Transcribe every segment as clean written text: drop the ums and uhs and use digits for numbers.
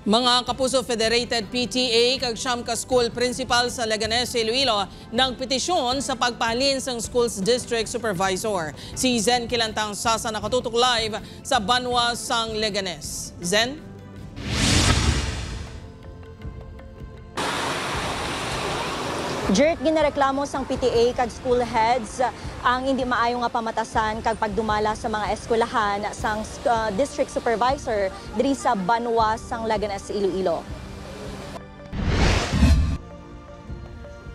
Mga kapuso Federated PTA kag siyam ka school principal sa Leganés, Iloilo ng petisyon sa pagpahalin sa Schools District Supervisor. Si Zen Kilantang Sasa nakatutok live sa Banwa sang Leganés. Zen? Jert, ginareklamo sang PTA kag school heads ang hindi maayo nga pamatasan kag pagdumala sa mga eskwelahan sang district supervisor diri sa Banwa sang Leganés, Iloilo.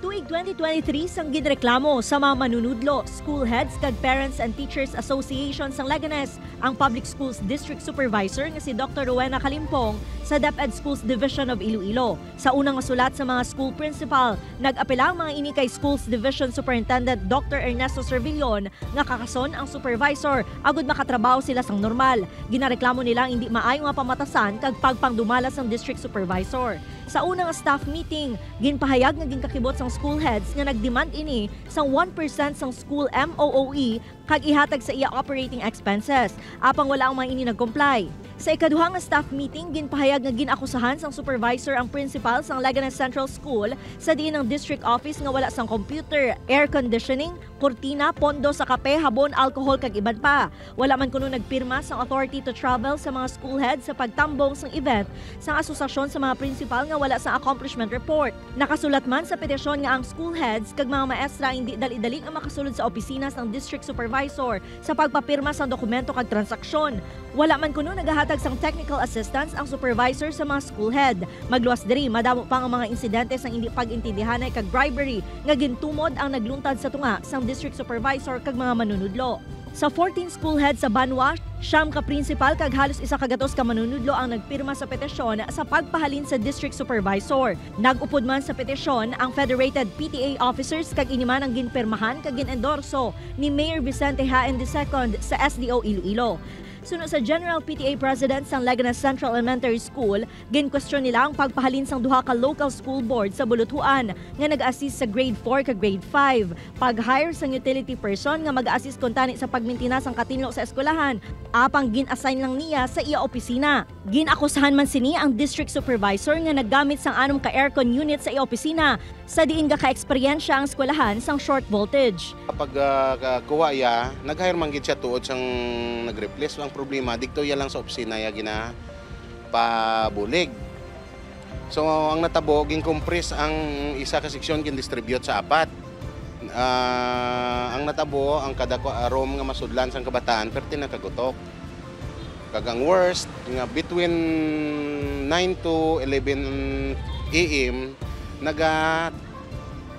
Tuig 2023 sang ginreklamo sa mga manunudlo, school heads kag Parents and Teachers Association sang Leganés ang Public Schools District Supervisor nga si Dr. Rowena Kalimpong sa DepEd Schools Division of Iloilo. Sa unang sulat sa mga school principal, nag-apela ang mga ini kay Schools Division Superintendent Dr. Ernesto Servillon nga kakason ang supervisor agud makatrabaho sila sang normal. Ginareklamo nila ang hindi maayo nga pamatasan kag pagpangdumala sang district supervisor. Sa unang staff meeting, ginpahayag nga ginkakibot sang school heads nga nagdemand ini sang 1% sang school MOOE kag ihatag sa iya operating expenses. Apang wala ang mga ini nag-comply. Sa ikaduhang staff meeting, ginpahayag nga ginakusahan sang supervisor ang principal sang Leganés Central School sa diin ng district office nga wala sang computer, air conditioning, kurtina, pondo sa kape, habon, alcohol kag iban pa. Wala man kuno nagpirma sang authority to travel sa mga school heads sa pagtambong sang event sang asosasyon sa mga principal nga wala sang accomplishment report. Nakasulat man sa petisyon nga ang school heads kag mga maestra hindi dali-dali ang makasulod sa opisina sang district supervisor sa pagpapirma sang dokumento kag transaksyon. Wala man kuno nagahatag sang technical assistance ang supervisor sa mga school head. Magluwas diri, madamo pa ang mga insidente sang hindi pag-intindihanay kag bribery nga gintumod ang nagluntad sa tunga sang district supervisor kag mga manunudlo. Sa 14 school heads sa Banwa, siyam ka principal kag halos isa ka gatos ka manunudlo ang nagpirma sa petisyon sa pagpahalin sa district supervisor. Nag-upod man sa petisyon ang Federated PTA officers kag iniman ang ginpirmahan kag ginendorso ni Mayor Vicente Haen II sa SDO Iloilo. Sunod sa General PTA President sang Leganés Central Elementary School, ginkwestiyon nila ang pagpahalin sang duha ka local school board sa Buluthuan nga nag-assist sa grade 4 kag grade 5. Pag-hire sang utility person nga mag-assist kuntani sa pagmintina sang katinlo sa eskwelahan, apang gin-assign lang niya sa iya opisina. Ginakusahan man sini ang district supervisor nga naggamit sang anom ka aircon unit sa iya opisina sa diin ga ka-eksperyensya ang eskwelahan sang short voltage. Kapag kuha ya, nag-hire man gid siya tuod sang nag-replace. Ang problema dikto ya lang sa opisina ya gina pabulig. So ang natabo gin-compress ang isa ka seksyon gin-distribute sa apat. Ang natabo ang kada room nga masudlan sang kabataan perti na kagutok. Kag ang worst nga between 9 to 11 AM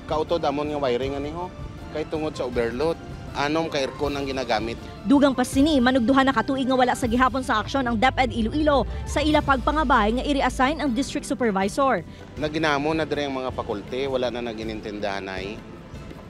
kautod amon nga wiring aniho kay tungod sa overload anom ka aircon ang ginagamit. Dugang pa sini manugduhan na katuig nga wala sa gihapon sa aksyon ang DepEd Iloilo sa ila pagpangabay nga i-reassign ang district supervisor. Naginamo na dire ang mga faculty, wala na naginintindahan ay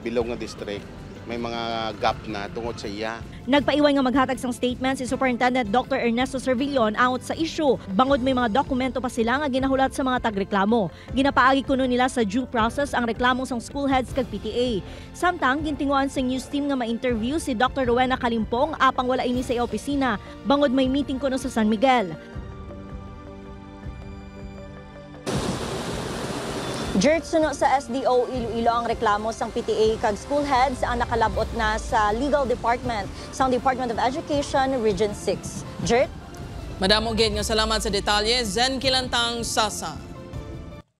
bilog nga district. May mga gap na tungod sa iya. Nagpaiwan nga maghatag sang statement si Superintendent Dr. Ernesto Servillon angot sa issue. Bangod may mga dokumento pa sila nga ginahulat sa mga tagreklamo. Ginapaagi kuno nila sa due process ang reklamo sang school heads kag PTA. Samtang gintinguan sa news team nga ma-interview si Dr. Rowena Kalimpong apang wala ini sa iya opisina. Bangod may meeting kuno sa San Miguel. Jert, suno sa SDO Iloilo ang reklamo sang PTA kag school heads ang nakalabot na sa Legal Department sang Department of Education Region 6. Jert? Madamo gid nga salamat sa detalye, Zen Kilantang Sasa.